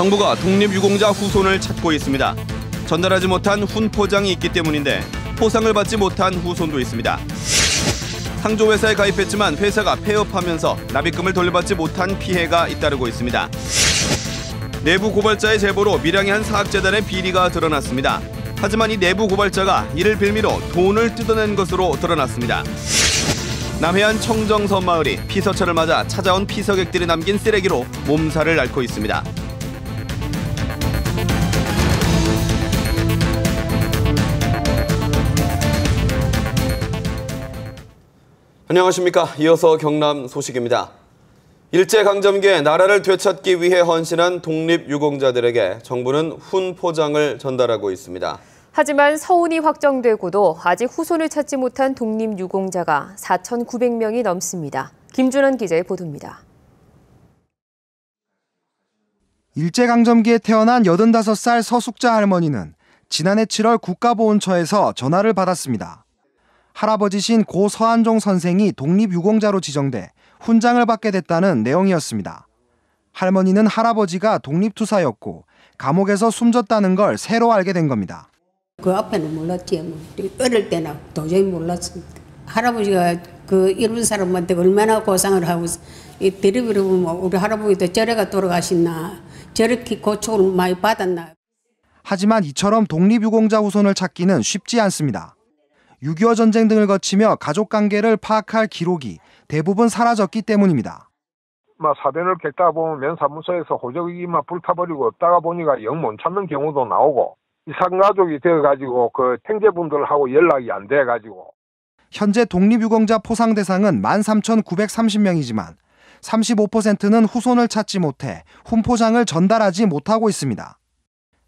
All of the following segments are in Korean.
정부가 독립유공자 후손을 찾고 있습니다. 전달하지 못한 훈포장이 있기 때문인데 포상을 받지 못한 후손도 있습니다. 상조회사에 가입했지만 회사가 폐업하면서 납입금을 돌려받지 못한 피해가 잇따르고 있습니다. 내부 고발자의 제보로 밀양의 한 사학재단의 비리가 드러났습니다. 하지만 이 내부 고발자가 이를 빌미로 돈을 뜯어낸 것으로 드러났습니다. 남해안 청정섬 마을이 피서철을 맞아 찾아온 피서객들이 남긴 쓰레기로 몸살을 앓고 있습니다. 안녕하십니까. 이어서 경남 소식입니다. 일제강점기에 나라를 되찾기 위해 헌신한 독립유공자들에게 정부는 훈포장을 전달하고 있습니다. 하지만 서운이 확정되고도 아직 후손을 찾지 못한 독립유공자가 4,900명이 넘습니다. 김준원 기자의 보도입니다. 일제강점기에 태어난 85살 서숙자 할머니는 지난해 7월 국가보훈처에서 전화를 받았습니다. 할아버지신 고 서한종 선생이 독립유공자로 지정돼 훈장을 받게 됐다는 내용이었습니다. 할머니는 할아버지가 독립투사였고 감옥에서 숨졌다는 걸 새로 알게 된 겁니다. 그 앞에는 몰랐지. 어릴 때는 도저히 몰랐습니다. 할아버지가 그 이런 사람한테 얼마나 고생을 하고 대리비를 보면 우리 할아버지도 저래가 돌아가셨나 저렇게 고초를 많이 받았나. 하지만 이처럼 독립유공자 후손을 찾기는 쉽지 않습니다. 6.25 전쟁 등을 거치며 가족관계를 파악할 기록이 대부분 사라졌기 때문입니다. 사변을 겪다 보면 면사무소에서 호적이 불타버리고 없다가 보니까 영 못 찾는 경우도 나오고 이산가족이 되어가지고 그 형제분들하고 연락이 안 돼가지고. 현재 독립유공자 포상 대상은 13,930명이지만 35%는 후손을 찾지 못해 훈포장을 전달하지 못하고 있습니다.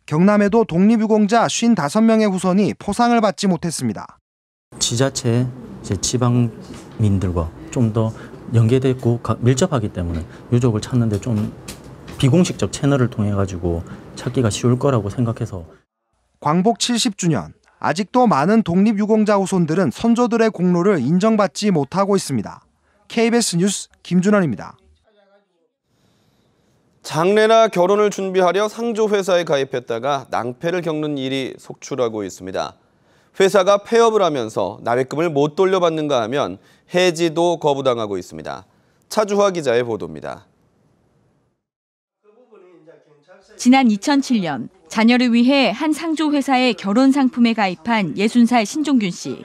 경남에도 독립유공자 55명의 후손이 포상을 받지 못했습니다. 지자체, 지방민들과 좀 더 연계되고 밀접하기 때문에 유족을 찾는데 좀 비공식적 채널을 통해 가지고 찾기가 쉬울 거라고 생각해서. 광복 70주년, 아직도 많은 독립유공자 후손들은 선조들의 공로를 인정받지 못하고 있습니다. KBS 뉴스 김준원입니다. 장례나 결혼을 준비하려 상조회사에 가입했다가 낭패를 겪는 일이 속출하고 있습니다. 회사가 폐업을 하면서 납입금을 못 돌려받는가 하면 해지도 거부당하고 있습니다. 차주화 기자의 보도입니다. 지난 2007년 자녀를 위해 한 상조회사의 결혼 상품에 가입한 60살 신종균 씨.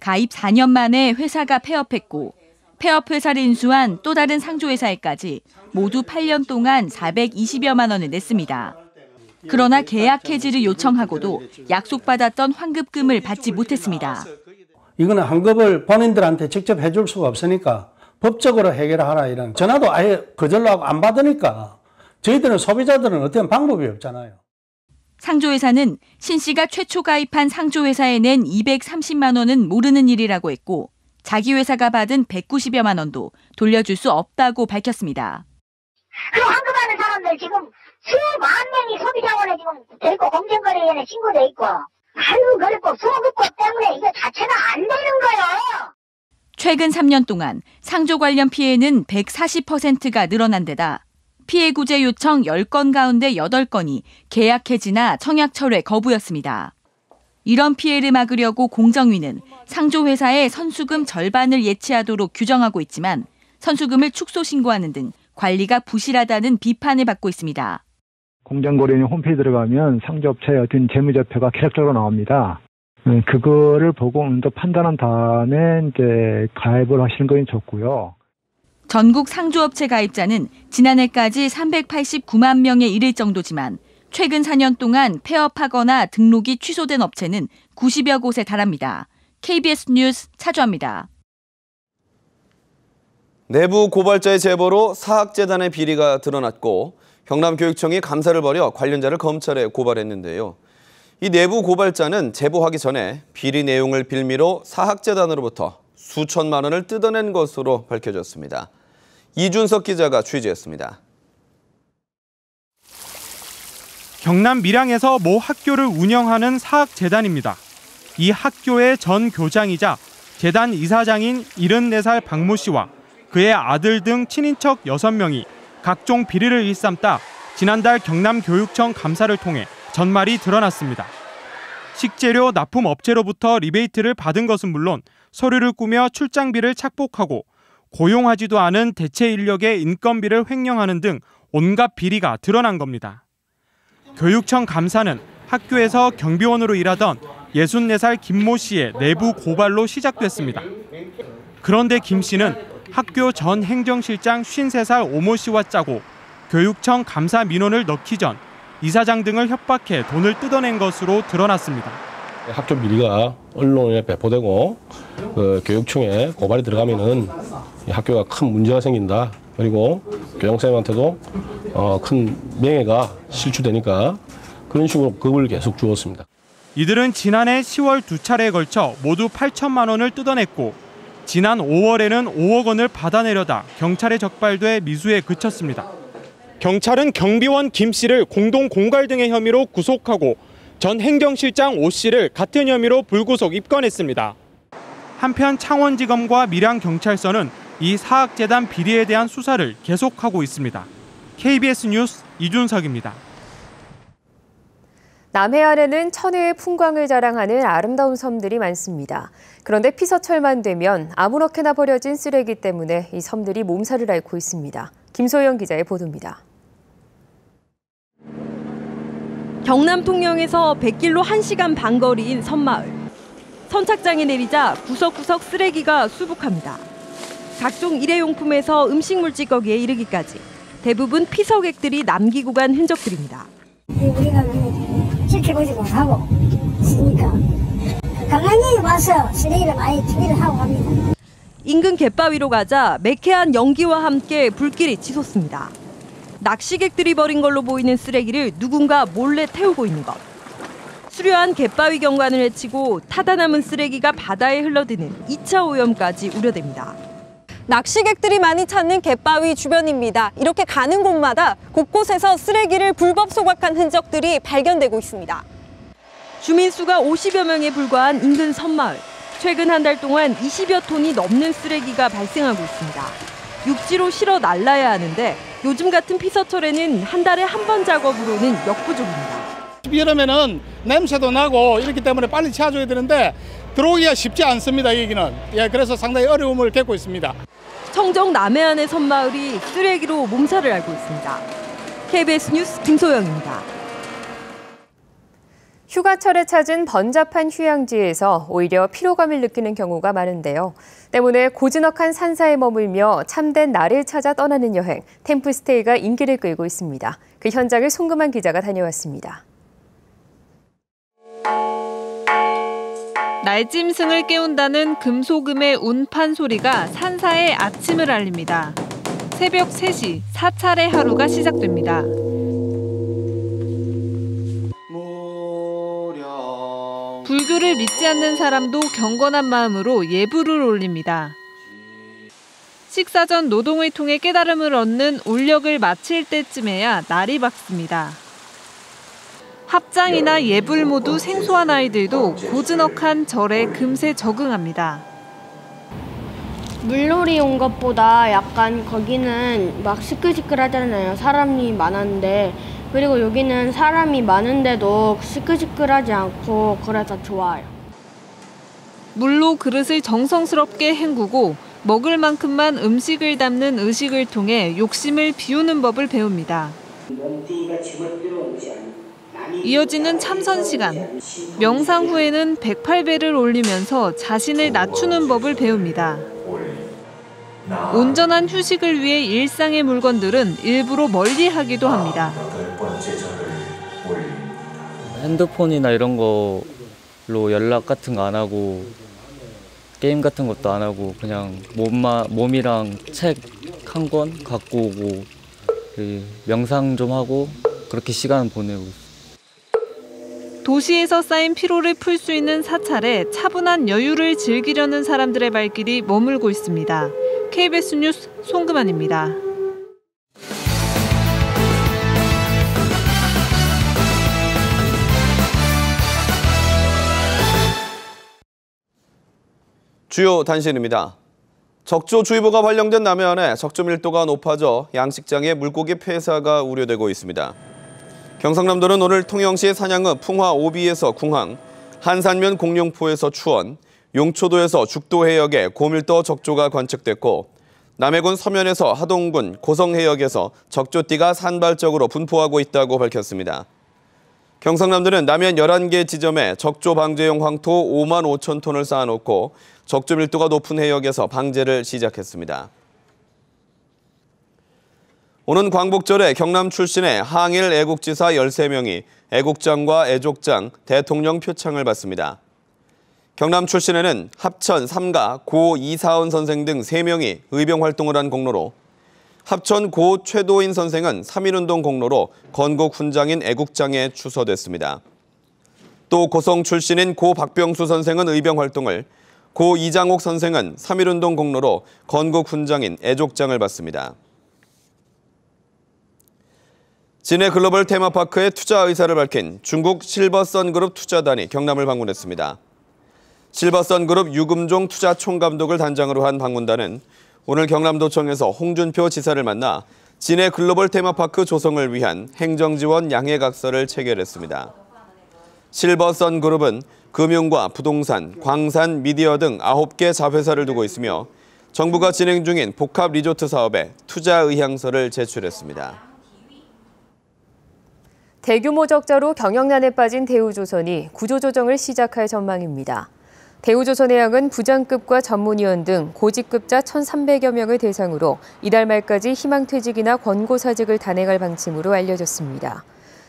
가입 4년 만에 회사가 폐업했고 폐업 회사를 인수한 또 다른 상조회사에까지 모두 8년 동안 420여만 원을 냈습니다. 그러나 계약 해지를 요청하고도 약속받았던 환급금을 받지 못했습니다. 이거는 환급을 본인들한테 직접 해줄 수가 없으니까 법적으로 해결하라 이런 전화도 아예 거절로 하고 안 받으니까 저희들은 소비자들은 어떤 방법이 없잖아요. 상조회사는 신 씨가 최초 가입한 상조회사에 낸 230만 원은 모르는 일이라고 했고 자기 회사가 받은 190여만 원도 돌려줄 수 없다고 밝혔습니다. 그 환급하는 사람들 지금 수만 명이 소비자원에 지금 돼있고 공정거래위원회 신고돼 있고 아유 그리고 소급법 때문에 이거 자체가 안 되는 거예요. 최근 3년 동안 상조 관련 피해는 140%가 늘어난 데다 피해 구제 요청 10건 가운데 8건이 계약 해지나 청약 철회 거부였습니다. 이런 피해를 막으려고 공정위는 상조회사의 선수금 절반을 예치하도록 규정하고 있지만 선수금을 축소 신고하는 등 관리가 부실하다는 비판을 받고 있습니다. 공정거래위원회 홈페이지 들어가면 상조업체의 어떤 재무제표가 계속적으로 나옵니다. 그거를 보고 또 판단한 다음에 이제 가입을 하시는 것이 좋고요. 전국 상조업체 가입자는 지난해까지 389만 명에 이를 정도지만 최근 4년 동안 폐업하거나 등록이 취소된 업체는 90여 곳에 달합니다. KBS 뉴스 차주화입니다. 내부 고발자의 제보로 사학재단의 비리가 드러났고 경남교육청이 감사를 벌여 관련자를 검찰에 고발했는데요. 이 내부 고발자는 제보하기 전에 비리 내용을 빌미로 사학재단으로부터 수천만 원을 뜯어낸 것으로 밝혀졌습니다. 이준석 기자가 취재했습니다. 경남 밀양에서 모 학교를 운영하는 사학재단입니다. 이 학교의 전 교장이자 재단 이사장인 74살 박모 씨와 그의 아들 등 친인척 6명이 각종 비리를 일삼다 지난달 경남교육청 감사를 통해 전말이 드러났습니다. 식재료 납품 업체로부터 리베이트를 받은 것은 물론 서류를 꾸며 출장비를 착복하고 고용하지도 않은 대체 인력의 인건비를 횡령하는 등 온갖 비리가 드러난 겁니다. 교육청 감사는 학교에서 경비원으로 일하던 64살 김모 씨의 내부 고발로 시작됐습니다. 그런데 김 씨는 학교 전 행정실장 53살 오모 씨와 짜고 교육청 감사 민원을 넣기 전 이사장 등을 협박해 돈을 뜯어낸 것으로 드러났습니다. 학교 비리가 언론에 배포되고 교육청에 고발이 들어가면은 학교가 큰 문제가 생긴다. 그리고 교장선생님한테도 큰 명예가 실추되니까 그런 식으로 겁을 계속 주었습니다. 이들은 지난해 10월 2차례에 걸쳐 모두 8천만 원을 뜯어냈고 지난 5월에는 5억 원을 받아내려다 경찰에 적발돼 미수에 그쳤습니다. 경찰은 경비원 김 씨를 공동 공갈 등의 혐의로 구속하고 전 행정실장 오 씨를 같은 혐의로 불구속 입건했습니다. 한편 창원지검과 밀양경찰서는 이 사학재단 비리에 대한 수사를 계속하고 있습니다. KBS 뉴스 이준석입니다. 남해안에는 천혜의 풍광을 자랑하는 아름다운 섬들이 많습니다. 그런데 피서철만 되면 아무렇게나 버려진 쓰레기 때문에 이 섬들이 몸살을 앓고 있습니다. 김소영 기자의 보도입니다. 경남 통영에서 100길로 1시간 반 거리인 섬마을. 선착장에 내리자 구석구석 쓰레기가 수북합니다. 각종 일회용품에서 음식물 찌꺼기에 이르기까지 대부분 피서객들이 남기고 간 흔적들입니다. 우리가 지켜보지 못하고 있으니까 가만히 와서 쓰레기를 많이 투기를 하고 합니다. 인근 갯바위로 가자 매캐한 연기와 함께 불길이 치솟습니다. 낚시객들이 버린 걸로 보이는 쓰레기를 누군가 몰래 태우고 있는 것. 수려한 갯바위 경관을 헤치고 타다 남은 쓰레기가 바다에 흘러드는 2차 오염까지 우려됩니다. 낚시객들이 많이 찾는 갯바위 주변입니다. 이렇게 가는 곳마다 곳곳에서 쓰레기를 불법 소각한 흔적들이 발견되고 있습니다. 주민 수가 50여 명에 불과한 인근 섬마을. 최근 한 달 동안 20여 톤이 넘는 쓰레기가 발생하고 있습니다. 육지로 실어 날라야 하는데 요즘 같은 피서철에는 한 달에 한 번 작업으로는 역부족입니다. 여름에는 냄새도 나고 이렇기 때문에 빨리 채워줘야 되는데 들어오기가 쉽지 않습니다. 여기는. 그래서 상당히 어려움을 겪고 있습니다. 청정 남해안의 섬마을이 쓰레기로 몸살을 앓고 있습니다. KBS 뉴스 김소영입니다. 휴가철에 찾은 번잡한 휴양지에서 오히려 피로감을 느끼는 경우가 많은데요. 때문에 고즈넉한 산사에 머물며 참된 나를 찾아 떠나는 여행, 템플스테이가 인기를 끌고 있습니다. 그 현장을 송금한 기자가 다녀왔습니다. 날짐승을 깨운다는 금소금의 운판 소리가 산사의 아침을 알립니다. 새벽 3시, 사찰의 하루가 시작됩니다. 불교를 믿지 않는 사람도 경건한 마음으로 예불을 올립니다. 식사 전 노동을 통해 깨달음을 얻는 올력을 마칠 때쯤에야 날이 밝습니다. 합장이나 예불 모두 생소한 아이들도 고즈넉한 절에 금세 적응합니다. 물놀이 온 것보다 약간 거기는 막 시끌시끌하잖아요. 사람이 많았는데. 그리고 여기는 사람이 많은데도 시끌시끌하지 않고 그래서 좋아요. 물로 그릇을 정성스럽게 헹구고 먹을 만큼만 음식을 담는 의식을 통해 욕심을 비우는 법을 배웁니다. 이어지는 참선 시간. 명상 후에는 108배를 올리면서 자신을 낮추는 법을 배웁니다. 온전한 휴식을 위해 일상의 물건들은 일부러 멀리하기도 합니다. 핸드폰이나 이런 걸로 연락 같은 거 안 하고 게임 같은 것도 안 하고 그냥 몸이랑 책 한 권 갖고 오고 명상 좀 하고 그렇게 시간을 보내고 있어요. 도시에서 쌓인 피로를 풀 수 있는 사찰에 차분한 여유를 즐기려는 사람들의 발길이 머물고 있습니다. KBS 뉴스 송금환입니다. 주요 단신입니다. 적조주의보가 발령된 남해안에 적조 밀도가 높아져 양식장의 물고기 폐사가 우려되고 있습니다. 경상남도는 오늘 통영시 산양읍 풍화 오비에서 궁항, 한산면 공룡포에서 추원, 용초도에서 죽도해역에 고밀도 적조가 관측됐고 남해군 서면에서 하동군 고성해역에서 적조띠가 산발적으로 분포하고 있다고 밝혔습니다. 경상남도는 남해안 11개 지점에 적조 방제용 황토 5만 5천 톤을 쌓아놓고 적조 밀도가 높은 해역에서 방제를 시작했습니다. 오는 광복절에 경남 출신의 항일 애국지사 13명이 애국장과 애족장, 대통령 표창을 받습니다. 경남 출신에는 합천 3가 고 이사원 선생 등 3명이 의병활동을 한 공로로, 합천 고 최도인 선생은 3.1운동 공로로 건국 훈장인 애국장에 추서됐습니다. 또 고성 출신인 고 박병수 선생은 의병활동을, 고 이장옥 선생은 3.1운동 공로로 건국 훈장인 애족장을 받습니다. 진해 글로벌 테마파크에 투자 의사를 밝힌 중국 실버선그룹 투자단이 경남을 방문했습니다. 실버선그룹 유금종 투자 총감독을 단장으로 한 방문단은 오늘 경남도청에서 홍준표 지사를 만나 진해 글로벌 테마파크 조성을 위한 행정지원 양해각서를 체결했습니다. 실버선그룹은 금융과 부동산, 광산, 미디어 등 9개 자회사를 두고 있으며 정부가 진행 중인 복합 리조트 사업에 투자 의향서를 제출했습니다. 대규모 적자로 경영난에 빠진 대우조선이 구조조정을 시작할 전망입니다. 대우조선해양은 부장급과 전문위원 등 고직급자 1,300여 명을 대상으로 이달 말까지 희망퇴직이나 권고사직을 단행할 방침으로 알려졌습니다.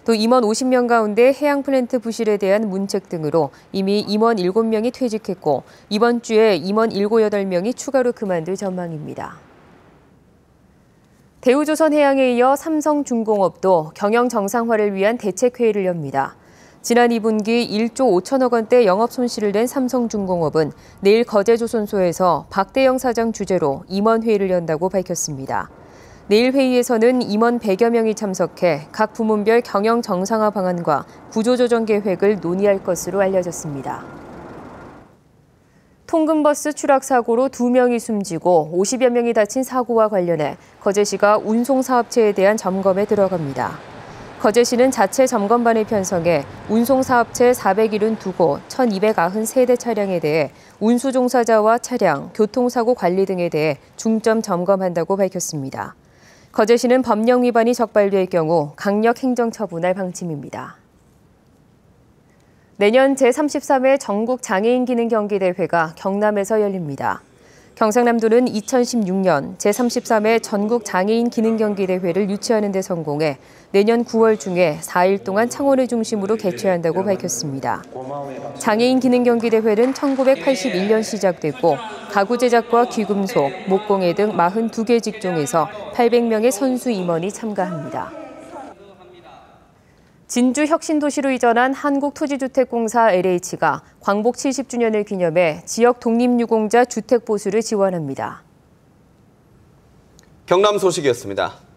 또 임원 50명 가운데 해양 플랜트 부실에 대한 문책 등으로 이미 임원 7명이 퇴직했고 이번 주에 임원 7, 8명이 추가로 그만둘 전망입니다. 대우조선해양에 이어 삼성중공업도 경영 정상화를 위한 대책회의를 엽니다. 지난 2분기 1조 5천억 원대 영업 손실을 낸 삼성중공업은 내일 거제조선소에서 박대영 사장 주재로 임원회의를 연다고 밝혔습니다. 내일 회의에서는 임원 100여 명이 참석해 각 부문별 경영 정상화 방안과 구조조정 계획을 논의할 것으로 알려졌습니다. 통근버스 추락 사고로 2명이 숨지고 50여 명이 다친 사고와 관련해 거제시가 운송사업체에 대한 점검에 들어갑니다. 거제시는 자체 점검반을 편성해 운송사업체 472곳 1,293대 차량에 대해 운수 종사자와 차량, 교통사고 관리 등에 대해 중점 점검한다고 밝혔습니다. 거제시는 법령 위반이 적발될 경우 강력 행정처분할 방침입니다. 내년 제33회 전국 장애인 기능 경기 대회가 경남에서 열립니다. 경상남도는 2016년 제33회 전국 장애인 기능 경기 대회를 유치하는 데 성공해 내년 9월 중에 4일 동안 창원을 중심으로 개최한다고 밝혔습니다. 장애인 기능 경기 대회는 1981년 시작됐고 가구 제작과 귀금속, 목공예 등 42개 직종에서 800명의 선수 임원이 참가합니다. 진주 혁신도시로 이전한 한국토지주택공사 LH가 광복 70주년을 기념해 지역 독립유공자 주택 보수를 지원합니다. 경남 소식이었습니다.